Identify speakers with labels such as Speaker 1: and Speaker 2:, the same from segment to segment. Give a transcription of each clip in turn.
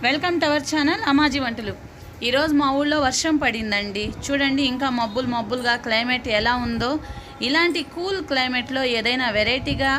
Speaker 1: Welcome to our channel Ammaji వంటలు. ఈరోజు మా ఊళ్ళో వర్షం పడిందండి. చూడండి ఇంకా మబ్బులుగా క్లైమేట్ ఎలా ఉందో. ఇలాంటి కూల్ క్లైమేట్లో ఏదైనా వెరైటీగా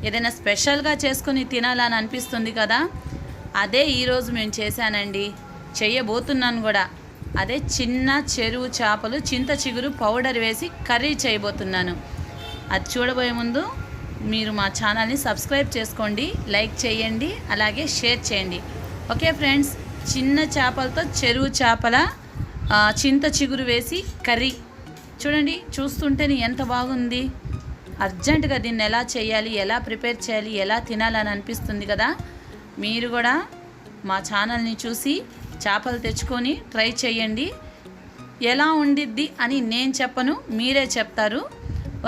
Speaker 1: ఏదైనా స్పెషల్గా చేసుకుని తినాలని అనిపిస్తుంది కదా. అదే ఈరోజు మేము చేశానండి, చేయబోతున్నాను కూడా. అదే చిన్న చెరువు చేపలు చింత చిగురు పౌడర్ వేసి కర్రీ చేయబోతున్నాను. అది చూడబోయే ముందు మీరు మా ఛానల్ని సబ్స్క్రైబ్ చేసుకోండి, లైక్ చేయండి, అలాగే షేర్ చేయండి. ఓకే ఫ్రెండ్స్, చిన్న చేపలతో చెరువు చేపల చింత చిగురు వేసి కర్రీ చూడండి. చూస్తుంటేనే ఎంత బాగుంది. అర్జెంటుగా దీన్ని ఎలా చేయాలి, ఎలా ప్రిపేర్ చేయాలి, ఎలా తినాలని అనిపిస్తుంది కదా. మీరు కూడా మా ఛానల్ని చూసి చేపలు తెచ్చుకొని ట్రై చేయండి. ఎలా ఉండిద్ది అని నేను చెప్పను, మీరే చెప్తారు.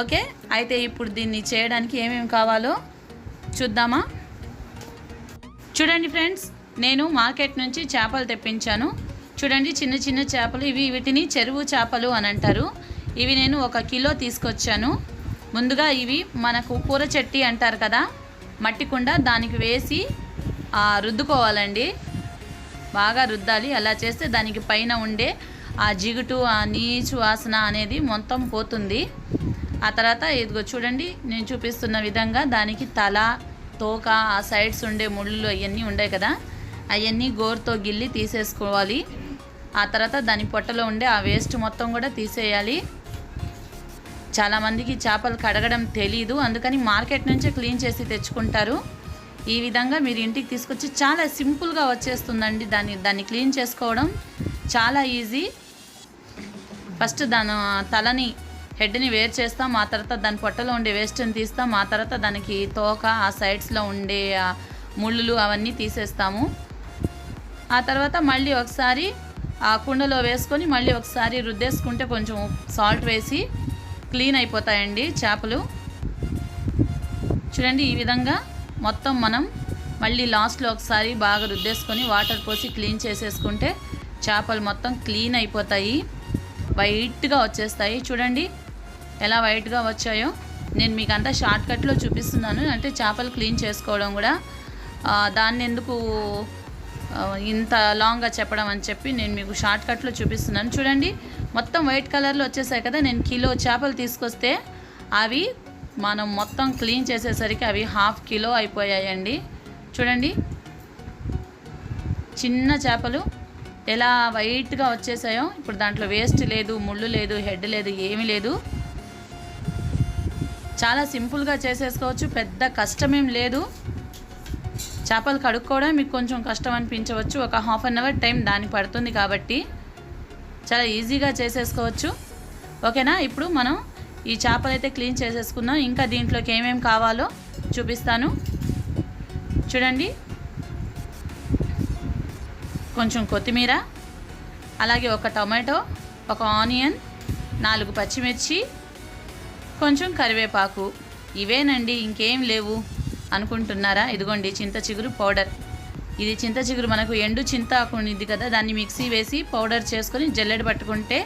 Speaker 1: ఓకే, అయితే ఇప్పుడు దీన్ని చేయడానికి ఏమేమి కావాలో చూద్దామా. చూడండి ఫ్రెండ్స్, నేను మార్కెట్ నుంచి చేపలు తెప్పించాను. చూడండి, చిన్న చిన్న చేపలు ఇవి. వీటిని చెరువు చేపలు అని అంటారు. ఇవి నేను 1 కిలో తీసుకొచ్చాను. ముందుగా ఇవి మనకు కూర చెట్టి అంటారు కదా, మట్టి కుండ, దానికి వేసి రుద్దుకోవాలండి. బాగా రుద్దాలి. అలా చేస్తే దానికి పైన ఉండే ఆ జిగుటు, ఆ నీచు వాసన అనేది మొత్తం పోతుంది. ఆ తర్వాత ఇదిగో చూడండి, నేను చూపిస్తున్న విధంగా దానికి తల, తోక, ఆ సైడ్స్ ఉండే ముళ్ళు అవన్నీ ఉండే కదా, అవన్నీ గోరుతో గిల్లి తీసేసుకోవాలి. ఆ తర్వాత దాని పొట్టలో ఉండే ఆ వేస్ట్ మొత్తం కూడా తీసేయాలి. చాలామందికి చేపలు కడగడం తెలీదు, అందుకని మార్కెట్ నుంచే క్లీన్ చేసి తెచ్చుకుంటారు. ఈ విధంగా మీరు ఇంటికి తీసుకొచ్చి చాలా సింపుల్గా వచ్చేస్తుందండి. దాన్ని క్లీన్ చేసుకోవడం చాలా ఈజీ. ఫస్ట్ దాని తలని, హెడ్ని వేరు చేస్తాం. ఆ తర్వాత దాని పొట్టలో ఉండే వేస్ట్ని తీస్తాం. ఆ తర్వాత దానికి తోక, ఆ సైడ్స్లో ఉండే ముళ్ళు అవన్నీ తీసేస్తాము. ఆ తర్వాత మళ్ళీ ఒకసారి ఆ కుండలో వేసుకొని మళ్ళీ ఒకసారి రుద్దేసుకుంటే కొంచెం సాల్ట్ వేసి క్లీన్ అయిపోతాయండి చేపలు. చూడండి, ఈ విధంగా మొత్తం మనం మళ్ళీ లాస్ట్లో ఒకసారి బాగా రుద్దేసుకొని వాటర్ పోసి క్లీన్ చేసేసుకుంటే చేపలు మొత్తం క్లీన్ అయిపోతాయి, వైట్గా వచ్చేస్తాయి. చూడండి ఎలా వైట్గా వచ్చాయో. నేను మీకు అంతా షార్ట్కట్లో చూపిస్తున్నాను, అంటే చేపలు క్లీన్ చేసుకోవడం కూడా. దాన్ని ఎందుకు ఇంత లాంగ్గా చెప్పడం అని చెప్పి నేను మీకు షార్ట్కట్లో చూపిస్తున్నాను. చూడండి, మొత్తం వైట్ కలర్లో వచ్చేసాయి కదా. నేను కిలో చేపలు తీసుకొస్తే అవి మనం మొత్తం క్లీన్ చేసేసరికి అవి 1/2 కిలో అయిపోయాయండి. చూడండి, చిన్న చేపలు ఎలా వైట్గా వచ్చేసాయో. ఇప్పుడు దాంట్లో వేస్ట్ లేదు, ముళ్ళు లేదు, హెడ్ లేదు, ఏమీ లేదు. చాలా సింపుల్గా చేసేసుకోవచ్చు, పెద్ద కష్టమేం లేదు. చేపలు కడుక్కోవడం మీకు కొంచెం కష్టం అనిపించవచ్చు, ఒక 1/2 అవర్ టైం దానికి పడుతుంది, కాబట్టి చాలా ఈజీగా చేసేసుకోవచ్చు. ఓకేనా, ఇప్పుడు మనం ఈ చేపలు అయితే క్లీన్ చేసేసుకున్నాం. ఇంకా దీంట్లోకి ఏమేమి కావాలో చూపిస్తాను. చూడండి, కొంచెం కొత్తిమీర, అలాగే 1 టొమాటో, 1 ఆనియన్, 4 పచ్చిమిర్చి, కొంచెం కరివేపాకు. ఇవేనండి, ఇంకేం లేవు అనుకుంటున్నారా? ఇదిగోండి చింత చిగురు పౌడర్. ఇది చింత చిగురు మనకు ఎండు చింతాకు ఉంది కదా, దాన్ని మిక్సీ వేసి పౌడర్ చేసుకొని జల్లెడ పట్టుకుంటే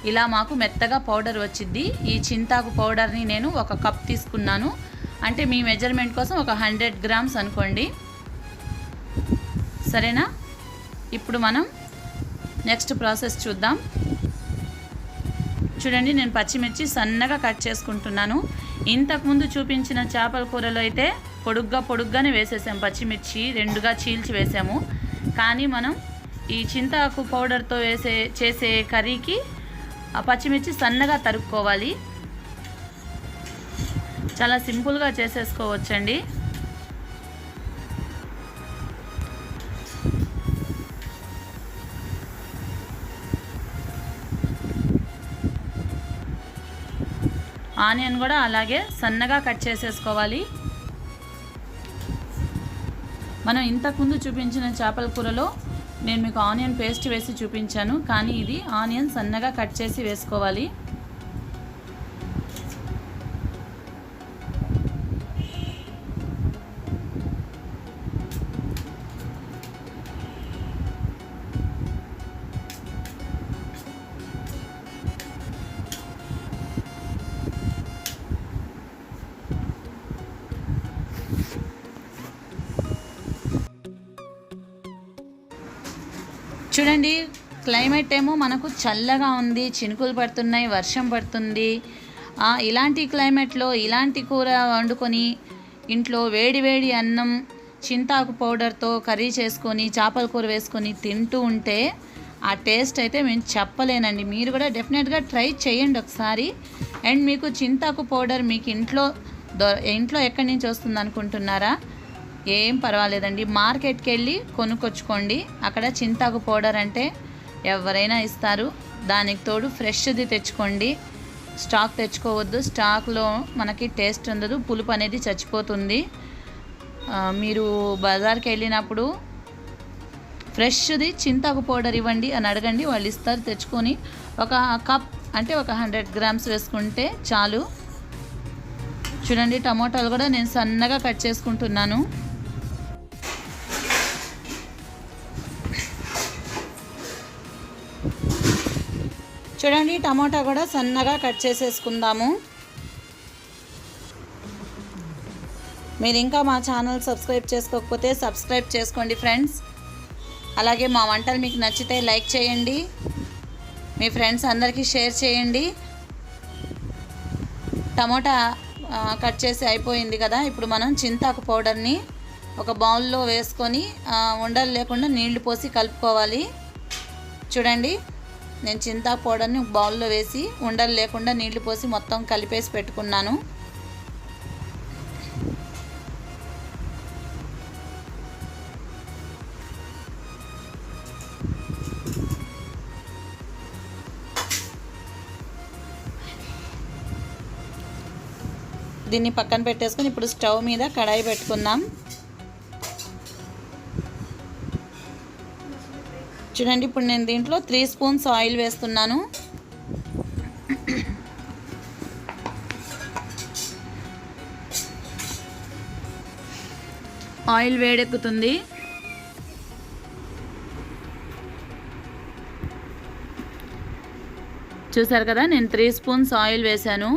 Speaker 1: ఇలా మాకు మెత్తగా పౌడర్ వచ్చింది. ఈ చింతాకు పౌడర్ని నేను 1 కప్ తీసుకున్నాను. అంటే మీ మెజర్మెంట్ కోసం ఒక 100 గ్రామ్స్ అనుకోండి, సరేనా. ఇప్పుడు మనం నెక్స్ట్ ప్రాసెస్ చూద్దాం. చూడండి, నేను పచ్చిమిర్చి సన్నగా కట్ చేసుకుంటున్నాను. ఇంతకుముందు చూపించిన చేపల కూరలో అయితే పొడుగ్గానే వేసేసాము. పచ్చిమిర్చి 2గా చీల్చి వేసాము. కానీ మనం ఈ చింతాకు పౌడర్తో చేసే కర్రీకి ఆ పచ్చిమిర్చి సన్నగా తరుక్కోవాలి. చాలా సింపుల్గా చేసేసుకోవచ్చండి. ఆనియన్ కూడా అలాగే సన్నగా కట్ చేసేసుకోవాలి. మనం ఇంతకుముందు చూపించిన చేపల కూరలో నేను మీకు ఆనియన్ పేస్ట్ వేసి చూపించాను, కానీ ఇది ఆనియన్ సన్నగా కట్ చేసి వేసుకోవాలి. చూడండి క్లైమేట్ ఏమో మనకు చల్లగా ఉంది, చినుకులు పడుతున్నాయి, వర్షం పడుతుంది. ఇలాంటి క్లైమేట్లో ఇలాంటి కూర వండుకొని ఇంట్లో వేడి వేడి అన్నం చింతాకు పౌడర్తో కర్రీ చేసుకొని చేపల కూర వేసుకొని తింటూ ఉంటే ఆ టేస్ట్ అయితే మేము చెప్పలేనండి. మీరు కూడా డెఫినెట్గా ట్రై చేయండి ఒకసారి. అండ్ మీకు చింతాకు పౌడర్ మీకు ఇంట్లో ఎక్కడి నుంచి వస్తుంది అనుకుంటున్నారా? ఏం పర్వాలేదండి, మార్కెట్కి వెళ్ళి కొనుక్కొచ్చుకోండి. అక్కడ చింతాకు పౌడర్ అంటే ఎవరైనా ఇస్తారు. దానికి తోడు ఫ్రెష్ది తెచ్చుకోండి, స్టాక్ తెచ్చుకోవద్దు. స్టాక్లో మనకి టేస్ట్ ఉండదు, పులుపు అనేది చచ్చిపోతుంది. మీరు బజార్కి వెళ్ళినప్పుడు ఫ్రెష్ది చింతాకు పౌడర్ ఇవ్వండి అని అడగండి, వాళ్ళు ఇస్తారు. తెచ్చుకొని ఒక కప్ అంటే ఒక 100 గ్రామ్స్ వేసుకుంటే చాలు. చూడండి టమోటాలు కూడా నేను సన్నగా కట్ చేసుకుంటున్నాను. చూడండి టమోటా కూడా సన్నగా కట్ చేసేసుకుందాము. మీరు ఇంకా మా ఛానల్ సబ్స్క్రైబ్ చేసుకోకపోతే సబ్స్క్రైబ్ చేసుకోండి ఫ్రెండ్స్. అలాగే మా వంటలు మీకు నచ్చితే లైక్ చేయండి, మీ ఫ్రెండ్స్ అందరికీ షేర్ చేయండి. టమోటా కట్ చేసి అయిపోయింది కదా. ఇప్పుడు మనం చింతాకు పౌడర్ని ఒక బౌల్లో వేసుకొని ఉండలు లేకుండా నీళ్లు పోసి కలుపుకోవాలి. చూడండి నేను చింతాకు పౌడర్ని ఒక బౌల్లో వేసి ఉండలు లేకుండా నీళ్లు పోసి మొత్తం కలిపేసి పెట్టుకున్నాను. దీన్ని పక్కన పెట్టేసుకొని ఇప్పుడు స్టవ్ మీద కడాయి పెట్టుకుందాం. చూడండి ఇప్పుడు నేను దీంట్లో 3 స్పూన్స్ ఆయిల్ వేస్తున్నాను. ఆయిల్ వేడెక్కుతుంది. చూసారు కదా, నేను 3 స్పూన్స్ ఆయిల్ వేశాను.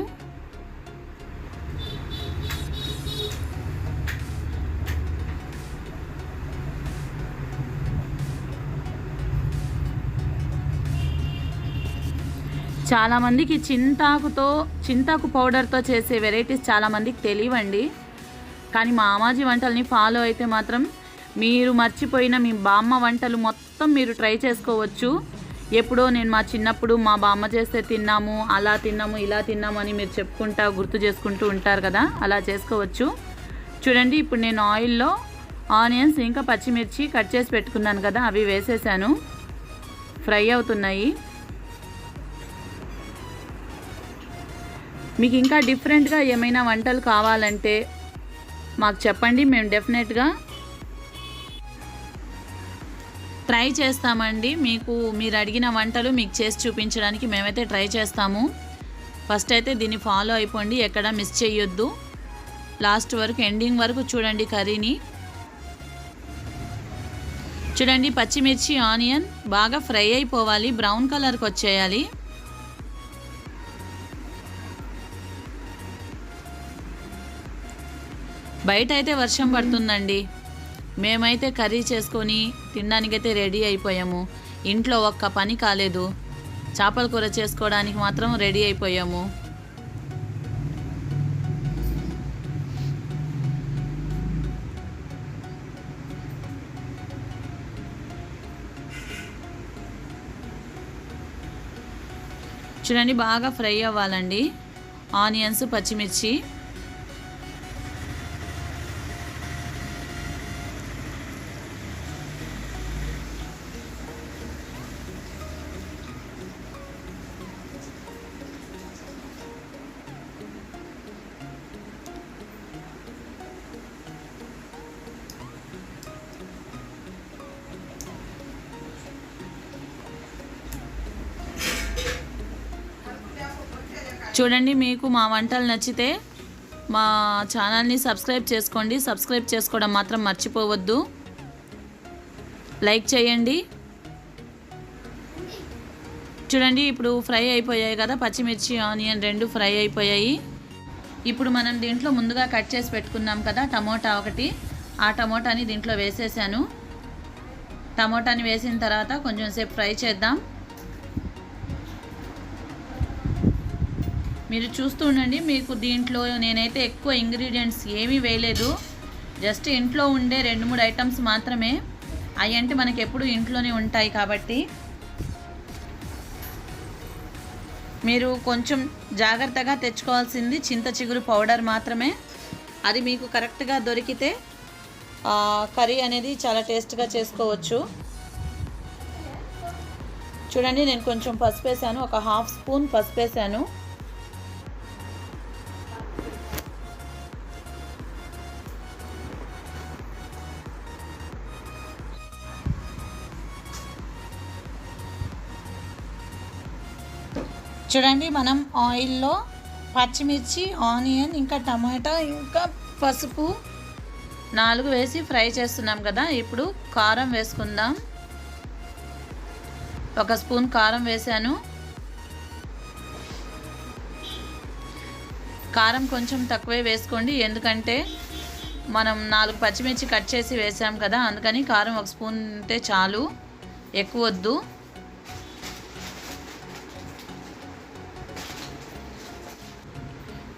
Speaker 1: చాలామందికి చింతాకు పౌడర్తో చేసే వెరైటీస్ చాలామందికి తెలియవండి. కానీ మా అమ్మాజీ వంటల్ని ఫాలో అయితే మాత్రం మీరు మర్చిపోయిన మీ బామ్మ వంటలు మొత్తం మీరు ట్రై చేసుకోవచ్చు. ఎప్పుడో నేను మా చిన్నప్పుడు మా బామ్మ చేస్తే తిన్నాము, అలా తిన్నాము, ఇలా తిన్నాము అని మీరు చెప్పుకుంటా గుర్తు చేసుకుంటూ ఉంటారు కదా, అలా చేసుకోవచ్చు. చూడండి ఇప్పుడు నేను ఆయిల్లో ఆనియన్స్ ఇంకా పచ్చిమిర్చి కట్ చేసి పెట్టుకున్నాను కదా, అవి వేసేసాను. ఫ్రై అవుతున్నాయి. మీకు ఇంకా డిఫరెంట్గా ఏమైనా వంటలు కావాలంటే మాకు చెప్పండి, మేము డెఫినెట్గా ట్రై చేస్తామండి. మీరు అడిగిన వంటలు మీకు చేసి చూపించడానికి మేమైతే ట్రై చేస్తాము. ఫస్ట్ అయితే దీన్ని ఫాలో అయిపోండి, ఎక్కడ మిస్ చేయొద్దు. లాస్ట్ వరకు ఎండింగ్ వరకు చూడండి కర్రీని. చూడండి పచ్చిమిర్చి ఆనియన్ బాగా ఫ్రై అయిపోవాలి, బ్రౌన్ కలర్కి వచ్చేయాలి. బయట అయితే వర్షం పడుతుందండి, మేమైతే కర్రీ చేసుకొని తినడానికైతే రెడీ అయిపోయాము. ఇంట్లో ఒక్క పని కాలేదు, చేపల కూర చేసుకోవడానికి మాత్రం రెడీ అయిపోయాము. చూడండి బాగా ఫ్రై అవ్వాలండి ఆనియన్స్ పచ్చిమిర్చి. చూడండి మీకు మా వంటలు నచ్చితే మా ఛానల్ని సబ్స్క్రైబ్ చేసుకోండి. సబ్స్క్రైబ్ చేసుకోవడం మాత్రం మర్చిపోవద్దు. లైక్ చేయండి. చూడండి ఇప్పుడు ఫ్రై అయిపోయాయి కదా, పచ్చిమిర్చి ఆనియన్ రెండు ఫ్రై అయిపోయాయి. ఇప్పుడు మనం దీంట్లో ముందుగా కట్ చేసి పెట్టుకున్నాం కదా టమోటా ఒకటి, ఆ టమోటాని దీంట్లో వేసేసాను. టమోటాని వేసిన తర్వాత కొంచెం సేపు ఫ్రై చేద్దాం. మీరు చూస్తూ ఉండండి. మీకు దీంట్లో నేనైతే ఎక్కువ ఇంగ్రీడియంట్స్ ఏమీ వేయలేదు. జస్ట్ ఇంట్లో ఉండే 2-3 ఐటమ్స్ మాత్రమే. అవి అంటే మనకి ఎప్పుడు ఇంట్లోనే ఉంటాయి కాబట్టి మీరు కొంచెం జాగ్రత్తగా తెచ్చుకోవాల్సింది చింత చిగురు పౌడర్ మాత్రమే. అది మీకు కరెక్ట్గా దొరికితే కర్రీ అనేది చాలా టేస్ట్గా చేసుకోవచ్చు. చూడండి, నేను కొంచెం పసుపు వేసాను, ఒక 1/2 స్పూన్ పసుపు వేసాను. చూడండి, మనం ఆయిల్లో పచ్చిమిర్చి, ఆనియన్, ఇంకా టమాటా, ఇంకా పసుపు 4 వేసి ఫ్రై చేస్తున్నాం కదా. ఇప్పుడు కారం వేసుకుందాం. 1 స్పూన్ కారం వేసాను. కారం కొంచెం తక్కువే వేసుకోండి, ఎందుకంటే మనం 4 పచ్చిమిర్చి కట్ చేసి వేసాం కదా, అందుకని కారం 1 స్పూన్ ఉంటే చాలు, ఎక్కువ వద్దు.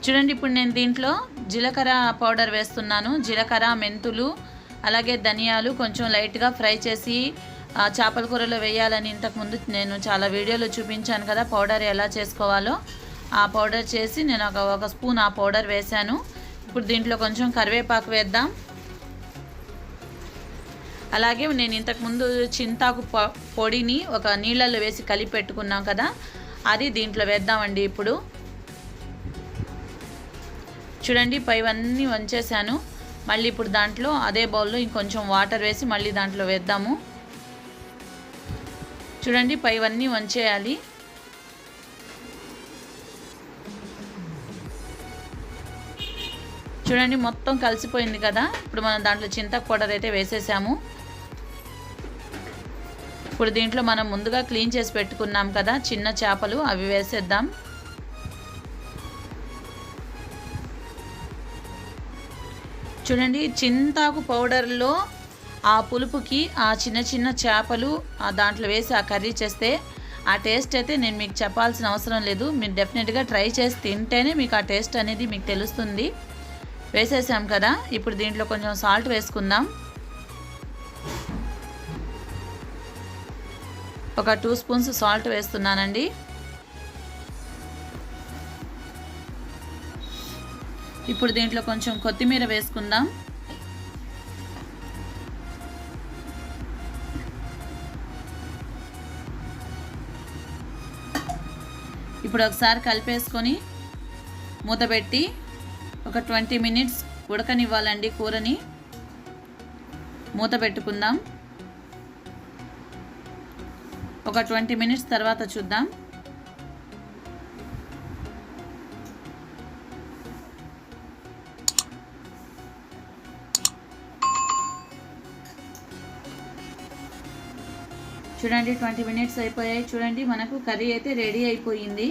Speaker 1: చూడండి, ఇప్పుడు నేను దీంట్లో జీలకర్ర పౌడర్ వేస్తున్నాను. జీలకర్ర, మెంతులు, అలాగే ధనియాలు కొంచెం లైట్గా ఫ్రై చేసి చేపల కూరలో వేయాలని ఇంతకుముందు నేను చాలా వీడియోలో చూపించాను కదా, పౌడర్ ఎలా చేసుకోవాలో. ఆ పౌడర్ చేసి నేను ఒక స్పూన్ ఆ పౌడర్ వేశాను. ఇప్పుడు దీంట్లో కొంచెం కరివేపాకు వేద్దాం. అలాగే నేను ఇంతకుముందు చింతాకు పొడిని ఒక నీళ్ళల్లో వేసి కలిపి పెట్టుకున్నాం కదా, అది దీంట్లో వేద్దామండి. ఇప్పుడు చూడండి, పైవన్నీ వంచేసాను. మళ్ళీ ఇప్పుడు దాంట్లో అదే బౌల్లో ఇంకొంచెం వాటర్ వేసి మళ్ళీ దాంట్లో వేద్దాము. చూడండి, పైవన్నీ వంచేయాలి. చూడండి, మొత్తం కలిసిపోయింది కదా. ఇప్పుడు మనం దాంట్లో చింతకు పౌడర్ అయితే వేసేసాము. ఇప్పుడు దీంట్లో మనం ముందుగా క్లీన్ చేసి పెట్టుకున్నాం కదా చిన్న చేపలు, అవి వేసేద్దాం. చూడండి, చింతాకు పౌడర్లో ఆ పులుపుకి ఆ చిన్న చిన్న చేపలు దాంట్లో వేసి ఆ కర్రీ చేస్తే ఆ టేస్ట్ అయితే నేను మీకు చెప్పాల్సిన అవసరం లేదు. మీరు డెఫినెట్గా ట్రై చేసి తింటేనే మీకు ఆ టేస్ట్ అనేది మీకు తెలుస్తుంది. వేసేసాం కదా. ఇప్పుడు దీంట్లో కొంచెం సాల్ట్ వేసుకుందాం. ఒక 2 స్పూన్స్ సాల్ట్ వేస్తున్నానండి. ఇప్పుడు దీంట్లో కొంచెం కొత్తిమీర వేసుకుందాం. ఇప్పుడు ఒకసారి కలిపేసుకొని మూత పెట్టి ఒక 20 మినిట్స్ ఉడకనివ్వాలండి కూరని. మూత పెట్టుకుందాం. ఒక 20 మినిట్స్ తర్వాత చూద్దాం. చూడండి, 20 మినిట్స్ అయిపోయాయి. చూడండి, మనకు కర్రీ అయితే రెడీ అయిపోయింది.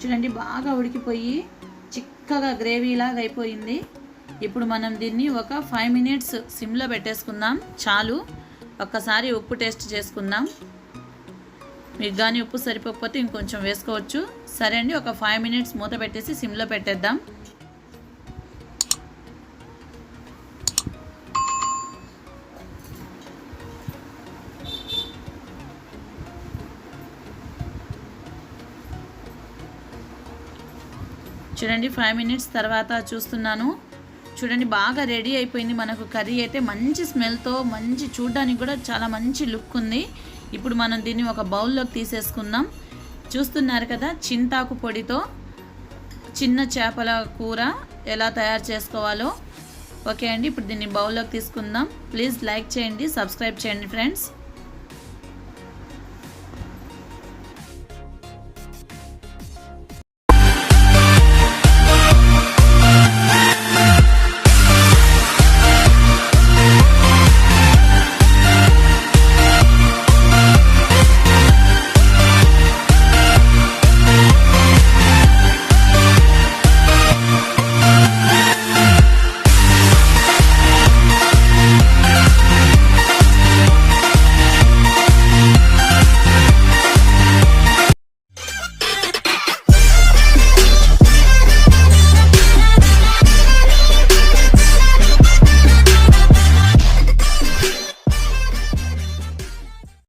Speaker 1: చూడండి, బాగా ఉడికిపోయి చిక్కగా గ్రేవీలాగా అయిపోయింది. ఇప్పుడు మనం దీన్ని ఒక 5 మినిట్స్ సిమ్లో పెట్టేసుకుందాం. చాలు. ఒక్కసారి ఉప్పు టేస్ట్ చేసుకుందాం. మీకు కానీ ఉప్పు సరిపోకపోతే ఇంకొంచెం వేసుకోవచ్చు. సరే అండి, ఒక 5 మినిట్స్ మూత పెట్టేసి సిమ్లో పెట్టేద్దాం. చూడండి, 5 మినిట్స్ తర్వాత చూస్తున్నాను. చూడండి, బాగా రెడీ అయిపోయింది మనకు కర్రీ అయితే. మంచి స్మెల్తో, మంచి చూడడానికి కూడా చాలా మంచి లుక్ ఉంది. ఇప్పుడు మనం దీన్ని ఒక బౌల్లోకి తీసేసుకుందాం. చూస్తున్నారు కదా, చింతాకు పొడితో చిన్న చేపల కూర ఎలా తయారు చేసుకోవాలో. ఓకే అండి, ఇప్పుడు దీన్ని బౌల్లోకి తీసుకుందాం. ప్లీజ్ లైక్ చేయండి, సబ్స్క్రైబ్ చేయండి ఫ్రెండ్స్.